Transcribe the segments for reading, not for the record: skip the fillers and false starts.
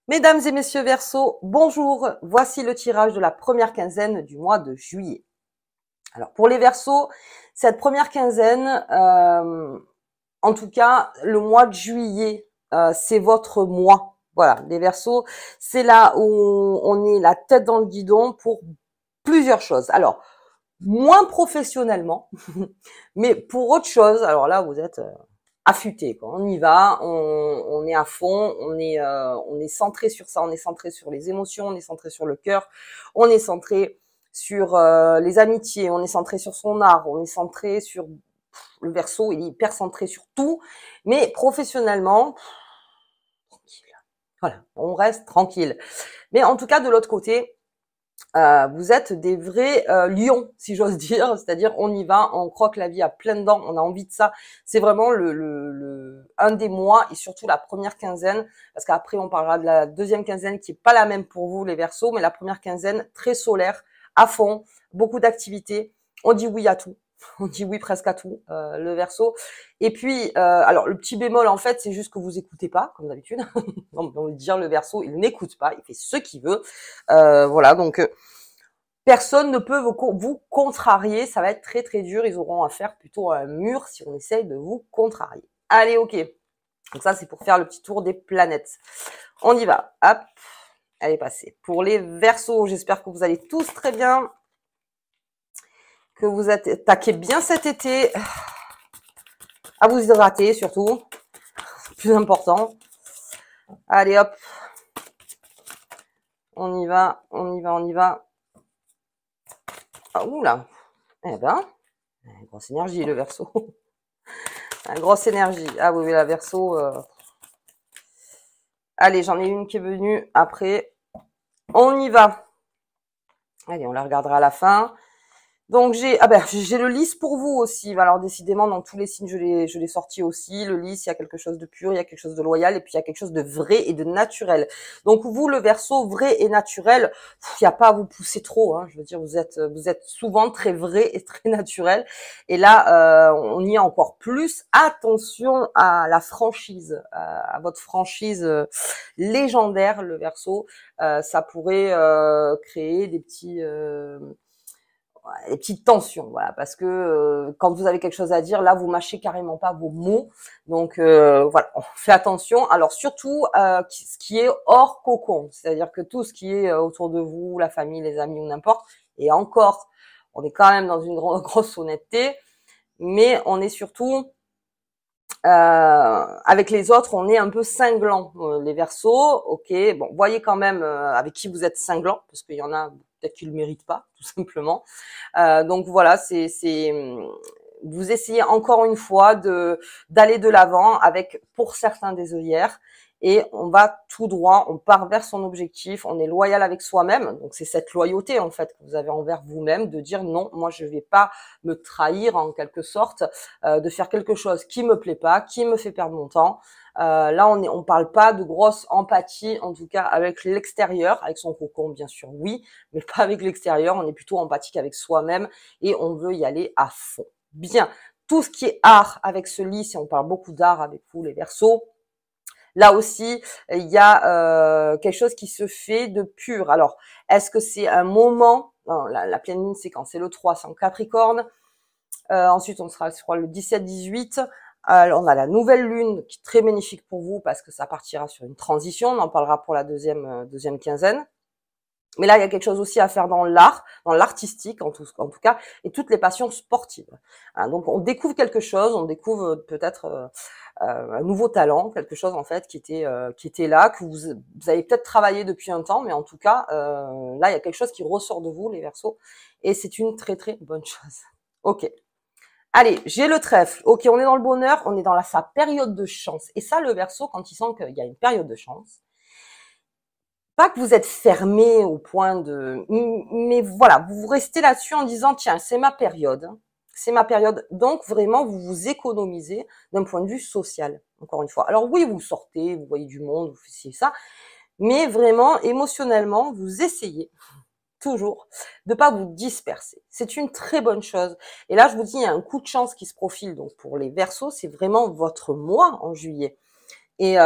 Mesdames et messieurs Verseaux, bonjour. Voici le tirage de la première quinzaine du mois de juillet. Alors pour les Verseaux, cette première quinzaine, en tout cas le mois de juillet, c'est votre mois. Voilà, les Verseaux, c'est là où on est la tête dans le guidon pour plusieurs choses. Alors, moins professionnellement, mais pour autre chose, alors là vous êtes affûté, quoi. On y va, on est à fond, on est centré sur ça, on est centré sur les émotions, on est centré sur le cœur, on est centré sur les amitiés, on est centré sur son art, on est centré sur le Verseau, il est hyper centré sur tout, mais professionnellement, tranquille. Voilà, on reste tranquille. Mais en tout cas, de l'autre côté, vous êtes des vrais lions, si j'ose dire, c'est-à-dire on y va, on croque la vie à pleines dents, on a envie de ça. C'est vraiment un des mois et surtout la première quinzaine, parce qu'après on parlera de la deuxième quinzaine qui est pas la même pour vous les Verseaux, mais la première quinzaine très solaire, à fond, beaucoup d'activités, on dit oui à tout. On dit oui presque à tout, le Verseau. Et puis, alors le petit bémol en fait, c'est juste que vous écoutez pas, comme d'habitude. On peut dire le Verseau, il n'écoute pas, il fait ce qu'il veut. Voilà, donc personne ne peut vous contrarier, ça va être très très dur, ils auront à faire plutôt un mur si on essaye de vous contrarier. Allez, ok. Donc ça, c'est pour faire le petit tour des planètes. On y va. Hop, elle est passée. Pour les Verseaux, j'espère que vous allez tous très bien, que vous attaquez bien cet été, à vous hydrater surtout, c'est plus important. Allez hop, on y va, on y va, on y va. Ah, oula, eh ben, grosse énergie le Verseau. Grosse énergie. Ah oui, la Verseau. Allez, j'en ai une qui est venue après. On y va. Allez, on la regardera à la fin. Donc j'ai le lys pour vous aussi. Alors décidément dans tous les signes je l'ai sorti aussi. Le lys, il y a quelque chose de pur, il y a quelque chose de loyal et puis il y a quelque chose de vrai et de naturel. Donc vous le Verseau vrai et naturel, il n'y a pas à vous pousser trop. Hein. Je veux dire vous êtes souvent très vrai et très naturel. Et là on y est encore plus. Attention à la franchise, à votre franchise légendaire le Verseau. Ça pourrait créer des petites tensions, voilà, parce que quand vous avez quelque chose à dire, là, vous mâchez carrément pas vos mots. Donc voilà, on fait attention. Alors surtout, ce qui est hors cocon, c'est-à-dire que tout ce qui est autour de vous, la famille, les amis ou n'importe, et encore, on est quand même dans une grosse honnêteté, mais on est surtout avec les autres, on est un peu cinglant. Les Verseaux, ok, bon, voyez quand même avec qui vous êtes cinglant, parce qu'il y en a peut-être qui le méritent pas, tout simplement. Donc voilà, vous essayez encore une fois d'aller de l'avant avec, pour certains, des œillères. Et on va tout droit, on part vers son objectif, on est loyal avec soi-même. Donc c'est cette loyauté en fait que vous avez envers vous-même, de dire non, moi je vais pas me trahir en quelque sorte, de faire quelque chose qui me plaît pas, qui me fait perdre mon temps. Là on parle pas de grosse empathie, en tout cas avec l'extérieur, avec son cocon bien sûr oui, mais pas avec l'extérieur. On est plutôt empathique avec soi-même et on veut y aller à fond. Bien, tout ce qui est art avec ce lys, et on parle beaucoup d'art avec vous les Verseaux. Là aussi, il y a quelque chose qui se fait de pur. Alors, est-ce que c'est un moment, non, la pleine lune, c'est quand? C'est le 3, c'est en Capricorne. Ensuite, on sera, je crois, le 17-18. Alors, on a la nouvelle lune qui est très bénéfique pour vous parce que ça partira sur une transition. On en parlera pour la deuxième quinzaine. Mais là, il y a quelque chose aussi à faire dans l'art, dans l'artistique en tout cas, et toutes les passions sportives. Hein, donc, on découvre quelque chose, on découvre peut-être un nouveau talent, quelque chose en fait qui était là, que vous avez peut-être travaillé depuis un temps, mais en tout cas, là, il y a quelque chose qui ressort de vous, les Verseaux, et c'est une très très bonne chose. Ok. Allez, j'ai le trèfle. Ok, on est dans le bonheur, on est dans sa période de chance. Et ça, le Verseau, quand il sent qu'il y a une période de chance, pas que vous êtes fermé au point de, mais voilà, vous restez là-dessus en disant tiens, c'est ma période, c'est ma période. Donc vraiment, vous vous économisez d'un point de vue social. Encore une fois. Alors oui, vous sortez, vous voyez du monde, vous faites ça, mais vraiment émotionnellement, vous essayez toujours de pas vous disperser. C'est une très bonne chose. Et là, je vous dis, il y a un coup de chance qui se profile. Donc pour les Verseaux, c'est vraiment votre mois en juillet. Et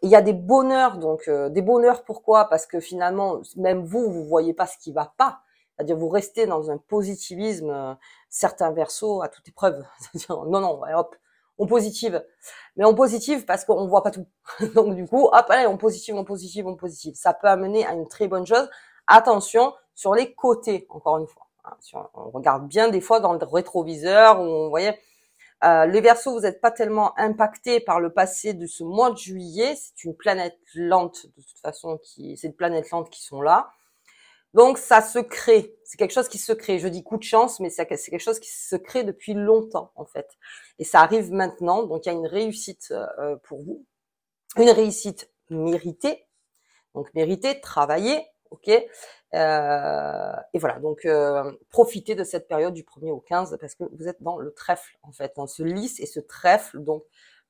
Il y a des bonheurs, donc des bonheurs pourquoi? Parce que finalement, même vous voyez pas ce qui va pas. C'est-à-dire vous restez dans un positivisme, certains Verseaux à toute épreuve. C'est-à-dire non, non, ouais, hop, on positive. Mais on positive parce qu'on voit pas tout. Donc du coup, hop, allez, on positive, on positive, on positive. Ça peut amener à une très bonne chose. Attention sur les côtés, encore une fois. Hein, on regarde bien des fois dans le rétroviseur, où on voyait les Verseaux, vous n'êtes pas tellement impactés par le passé de ce mois de juillet. C'est une planète lente, de toute façon, c'est une planète lente qui sont là. Donc, ça se crée. C'est quelque chose qui se crée. Je dis coup de chance, mais c'est quelque chose qui se crée depuis longtemps, en fait. Et ça arrive maintenant. Donc, il y a une réussite pour vous. Une réussite méritée. Donc, méritée, travailler, ok. Et voilà, donc profitez de cette période du 1er au 15 parce que vous êtes dans le trèfle, en fait, dans ce lys et ce trèfle. Donc,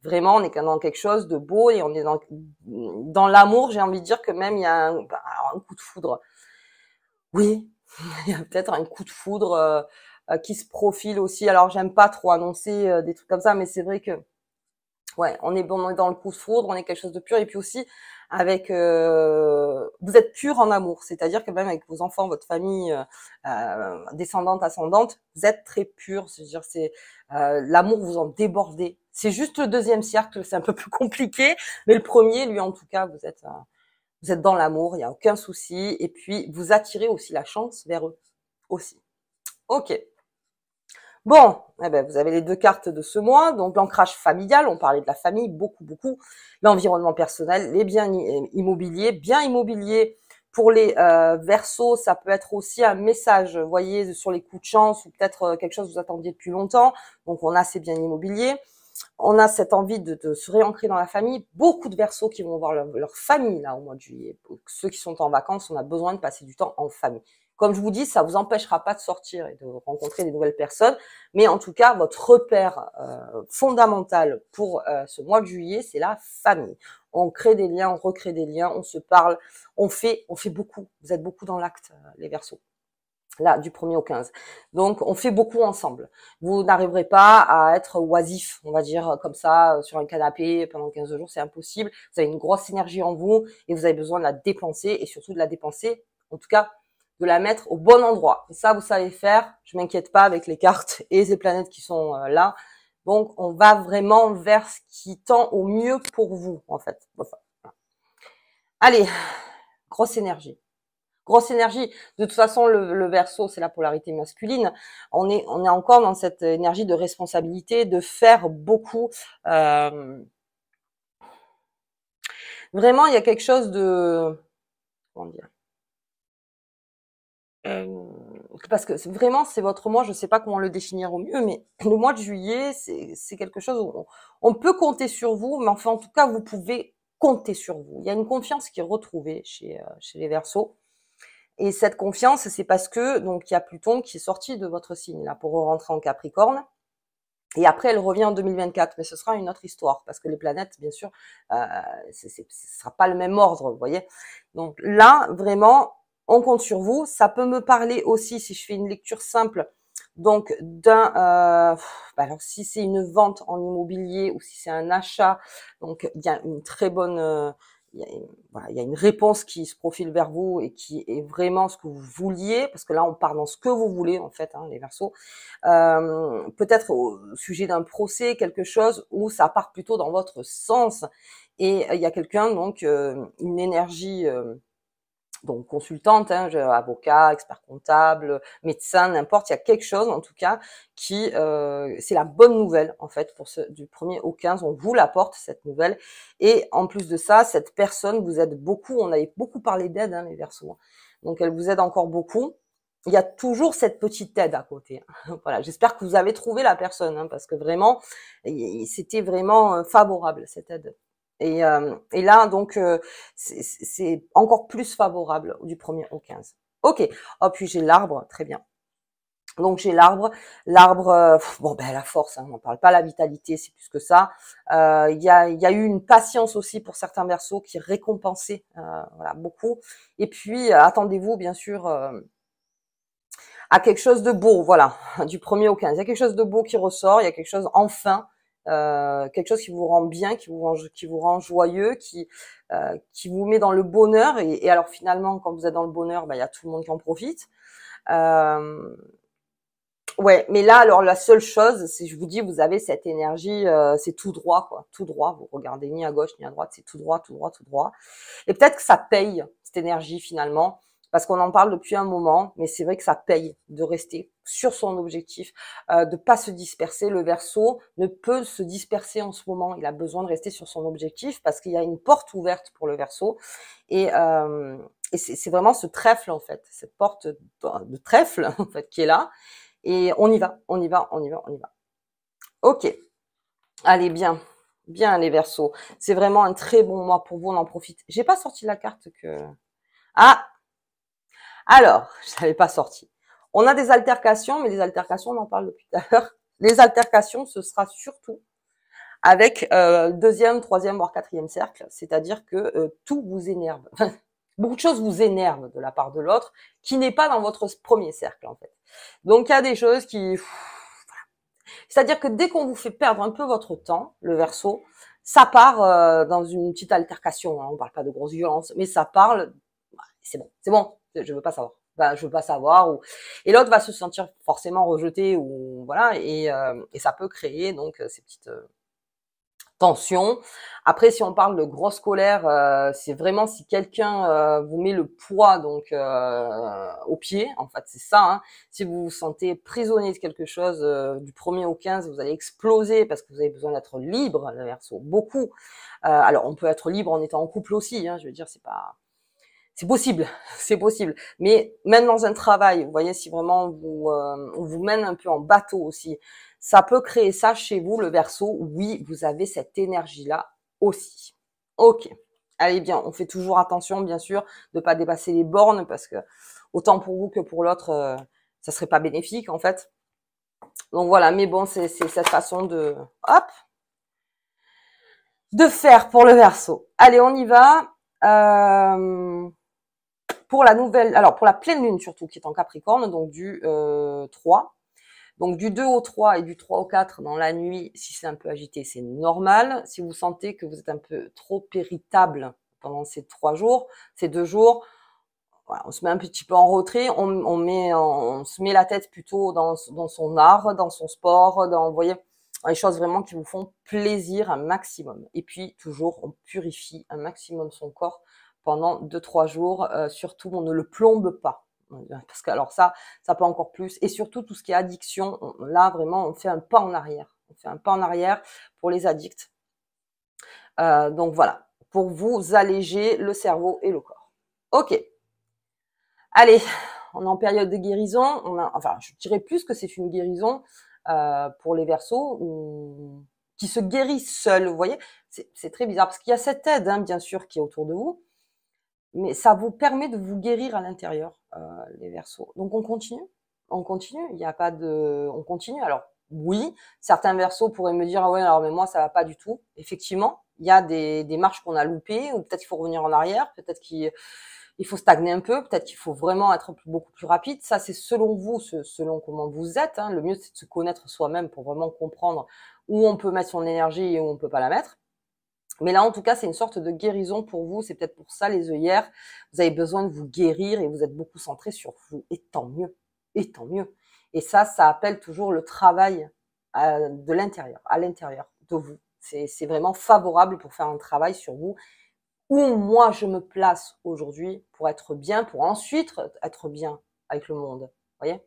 vraiment, on est dans quelque chose de beau et on est dans l'amour. J'ai envie de dire que même il y a un coup de foudre. Oui, il y a peut-être un coup de foudre qui se profile aussi. Alors, j'aime pas trop annoncer des trucs comme ça, mais c'est vrai que ouais, on est dans le coup de foudre, on est quelque chose de pur. Et puis aussi, avec, vous êtes pur en amour, c'est-à-dire que même avec vos enfants, votre famille descendante, ascendante, vous êtes très pur. C'est-à-dire, c'est l'amour, vous en débordez. C'est juste le deuxième cercle, c'est un peu plus compliqué, mais le premier, lui, en tout cas, vous êtes dans l'amour, il y a aucun souci. Et puis, vous attirez aussi la chance vers eux aussi. Ok. Bon, eh ben, vous avez les deux cartes de ce mois, donc l'ancrage familial, on parlait de la famille, beaucoup, beaucoup, l'environnement personnel, les biens immobiliers, biens immobiliers pour les Verseaux, ça peut être aussi un message, vous voyez, sur les coups de chance ou peut-être quelque chose que vous attendiez depuis longtemps, donc on a ces biens immobiliers, on a cette envie de se réancrer dans la famille, beaucoup de Verseaux qui vont voir leur famille là au mois de juillet, ceux qui sont en vacances, on a besoin de passer du temps en famille. Comme je vous dis, ça vous empêchera pas de sortir et de rencontrer des nouvelles personnes, mais en tout cas, votre repère fondamental pour ce mois de juillet, c'est la famille. On crée des liens, on recrée des liens, on se parle, on fait beaucoup. Vous êtes beaucoup dans l'acte, les Verseaux. Là, du 1er au 15. Donc, on fait beaucoup ensemble. Vous n'arriverez pas à être oisif, on va dire, comme ça, sur un canapé pendant 15 jours, c'est impossible. Vous avez une grosse énergie en vous et vous avez besoin de la dépenser et surtout de la dépenser, en tout cas, de la mettre au bon endroit. Et ça, vous savez faire. Je m'inquiète pas avec les cartes et les planètes qui sont là. Donc, on va vraiment vers ce qui tend au mieux pour vous, en fait. Enfin, voilà. Allez, grosse énergie. Grosse énergie. De toute façon, le Verseau, c'est la polarité masculine. On est encore dans cette énergie de responsabilité, de faire beaucoup. Vraiment, il y a quelque chose de, comment dire, parce que vraiment, c'est votre mois. Je ne sais pas comment le définir au mieux, mais le mois de juillet, c'est quelque chose où on peut compter sur vous, mais enfin, en tout cas, vous pouvez compter sur vous. Il y a une confiance qui est retrouvée chez les Verseaux. Et cette confiance, c'est parce que donc il y a Pluton qui est sorti de votre signe là pour rentrer en Capricorne. Et après, elle revient en 2024, mais ce sera une autre histoire parce que les planètes, bien sûr, ce sera pas le même ordre, vous voyez. Donc là, vraiment, on compte sur vous. Ça peut me parler aussi si je fais une lecture simple. Donc alors si c'est une vente en immobilier ou si c'est un achat, donc il y a une très bonne il y a une réponse qui se profile vers vous et qui est vraiment ce que vous vouliez, parce que là, on part dans ce que vous voulez, en fait, hein, les Verseaux. Peut-être au sujet d'un procès, quelque chose où ça part plutôt dans votre sens. Et il y a quelqu'un, donc, une énergie donc consultante, hein, avocat, expert comptable, médecin, n'importe, il y a quelque chose en tout cas qui c'est la bonne nouvelle en fait pour du 1er au 15, on vous l'apporte cette nouvelle et en plus de ça, cette personne vous aide beaucoup, on avait beaucoup parlé d'aide hein, les Verseaux. Donc elle vous aide encore beaucoup. Il y a toujours cette petite aide à côté. Voilà, j'espère que vous avez trouvé la personne hein, parce que vraiment c'était vraiment favorable cette aide. Et là, donc, c'est encore plus favorable du 1er au 15. Ok. Oh, puis j'ai l'arbre, très bien. Donc j'ai l'arbre, bon ben la force, hein, on n'en parle pas, la vitalité, c'est plus que ça. Il y a eu une patience aussi pour certains Verseaux qui récompensaient voilà beaucoup. Et puis attendez-vous bien sûr à quelque chose de beau, voilà, du 1er au 15. Il y a quelque chose de beau qui ressort, il y a quelque chose enfin quelque chose qui vous rend bien, qui vous rend joyeux, qui vous met dans le bonheur. Et alors finalement, quand vous êtes dans le bonheur, il y a tout le monde qui en profite. Ouais, mais là, alors la seule chose, c'est, je vous dis, vous avez cette énergie, c'est tout droit, quoi, tout droit. Vous regardez ni à gauche ni à droite, c'est tout droit, tout droit, tout droit. Et peut-être que ça paye cette énergie finalement, parce qu'on en parle depuis un moment, mais c'est vrai que ça paye de rester sur son objectif, de pas se disperser. Le Verseau ne peut se disperser en ce moment. Il a besoin de rester sur son objectif parce qu'il y a une porte ouverte pour le Verseau. Et c'est vraiment ce trèfle en fait, cette porte de trèfle en fait qui est là. Et on y va, on y va, on y va, on y va. Ok, allez bien, bien les Verseaux. C'est vraiment un très bon mois pour vous, on en profite. J'ai pas sorti la carte que... Ah, alors, je l'avais pas sorti. On a des altercations, mais les altercations, on en parle depuis tout à l'heure. Les altercations, ce sera surtout avec deuxième, troisième, voire quatrième cercle. C'est-à-dire que tout vous énerve. Beaucoup de choses vous énervent de la part de l'autre, qui n'est pas dans votre premier cercle, en fait. Donc, il y a des choses qui... C'est-à-dire que dès qu'on vous fait perdre un peu votre temps, le Verseau, ça part dans une petite altercation. Hein. On parle pas de grosse violence, mais ça parle... C'est bon, je veux pas savoir. Je veux pas savoir. Et l'autre va se sentir forcément rejeté, ou voilà, et ça peut créer donc ces petites tension. Après, si on parle de grosse colère, c'est vraiment si quelqu'un vous met le poids donc au pied, en fait, c'est ça. Hein. Si vous vous sentez prisonnier de quelque chose, du 1er au 15, vous allez exploser parce que vous avez besoin d'être libre, le Verseau, beaucoup. Alors, on peut être libre en étant en couple aussi, hein, je veux dire, c'est possible, c'est possible. Mais même dans un travail, vous voyez, si vraiment on vous mène un peu en bateau aussi, ça peut créer ça chez vous, le Verseau. Oui, vous avez cette énergie-là aussi. Ok. Allez bien, on fait toujours attention, bien sûr, de pas dépasser les bornes parce que autant pour vous que pour l'autre, ça serait pas bénéfique en fait. Donc voilà, mais bon, c'est cette façon de, hop, de faire pour le Verseau. Allez, on y va. Pour la nouvelle, alors pour la pleine lune surtout qui est en Capricorne, donc du 3. Donc du 2 au 3 et du 3 au 4 dans la nuit, si c'est un peu agité, c'est normal. Si vous sentez que vous êtes un peu trop irritable pendant ces 3 jours, ces 2 jours, voilà, on se met un petit peu en retrait, on se met la tête plutôt dans son art, dans son sport, vous voyez, dans les choses vraiment qui vous font plaisir un maximum. Et puis toujours, on purifie un maximum son corps pendant 2-3 jours. Surtout, on ne le plombe pas. Parce que alors ça peut encore plus. Et surtout, tout ce qui est addiction, là, vraiment, on fait un pas en arrière. On fait un pas en arrière pour les addicts. Donc voilà, pour vous alléger le cerveau et le corps. Ok. Allez, on est en période de guérison. Enfin, je dirais plus que c'est une guérison pour les Verseaux qui se guérissent seuls. Vous voyez, c'est très bizarre parce qu'il y a cette aide, hein, bien sûr, qui est autour de vous. Mais ça vous permet de vous guérir à l'intérieur, les Verseaux. Donc on continue, il n'y a pas de, on continue. Alors oui, certains Verseaux pourraient me dire ah ouais alors mais moi ça va pas du tout. Effectivement, il y a des marches qu'on a loupées ou peut-être qu'il faut revenir en arrière, peut-être qu'il faut stagner un peu, peut-être qu'il faut vraiment être beaucoup plus rapide. Ça c'est selon vous, selon comment vous êtes. Hein. Le mieux c'est de se connaître soi-même pour vraiment comprendre où on peut mettre son énergie et où on peut pas la mettre. Mais là, en tout cas, c'est une sorte de guérison pour vous. C'est peut-être pour ça, les œillères. Vous avez besoin de vous guérir et vous êtes beaucoup centré sur vous. Et tant mieux. Et tant mieux. Et ça appelle toujours le travail de l'intérieur, à l'intérieur de vous. C'est vraiment favorable pour faire un travail sur vous. Où moi, je me place aujourd'hui pour être bien, pour ensuite être bien avec le monde. Vous voyez?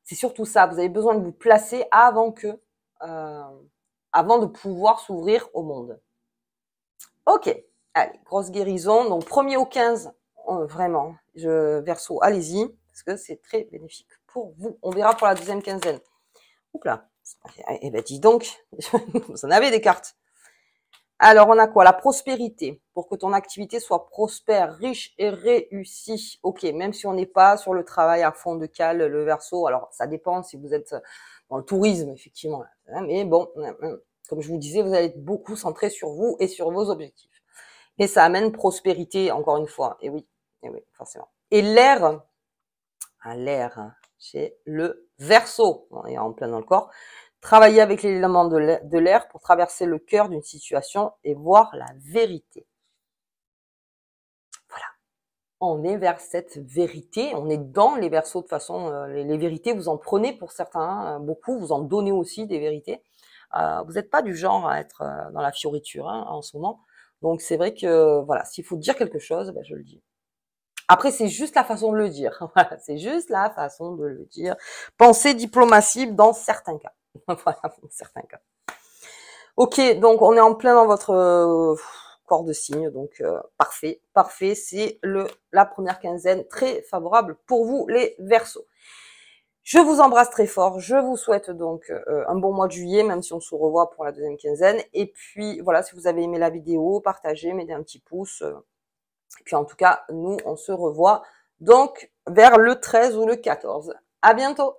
C'est surtout ça. Vous avez besoin de vous placer avant de pouvoir s'ouvrir au monde. Ok, allez, grosse guérison. Donc, 1er au 15, vraiment, Verseau, allez-y, parce que c'est très bénéfique pour vous. On verra pour la deuxième quinzaine. Oups là, eh ben dis donc, vous en avez des cartes. Alors, on a quoi? La prospérité, pour que ton activité soit prospère, riche et réussie. Ok, même si on n'est pas sur le travail à fond de cale, le Verseau, alors ça dépend si vous êtes dans le tourisme, effectivement. Mais bon, comme je vous disais, vous allez être beaucoup centré sur vous et sur vos objectifs. Et ça amène prospérité, encore une fois. Et oui, forcément. Et l'air, chez le Verseau, on est en plein dans le corps, Travaillez avec l'élément de l'air pour traverser le cœur d'une situation et voir la vérité. Voilà. On est vers cette vérité, on est dans les Verseaux de toute façon, les vérités, vous en prenez pour certains, beaucoup, vous en donnez aussi des vérités. Vous n'êtes pas du genre à être dans la fioriture hein, en ce moment. Donc c'est vrai que voilà, s'il faut dire quelque chose, ben, je le dis. Après, c'est juste la façon de le dire. Voilà, c'est juste la façon de le dire. Pensez diplomatie dans certains cas. Voilà, dans certains cas. Ok, donc on est en plein dans votre corps de signe, donc parfait, parfait. C'est la première quinzaine très favorable pour vous, les Verseaux. Je vous embrasse très fort. Je vous souhaite donc un bon mois de juillet, même si on se revoit pour la deuxième quinzaine. Et puis voilà, si vous avez aimé la vidéo, partagez, mettez un petit pouce. Et puis en tout cas, nous, on se revoit donc vers le 13 ou le 14. À bientôt!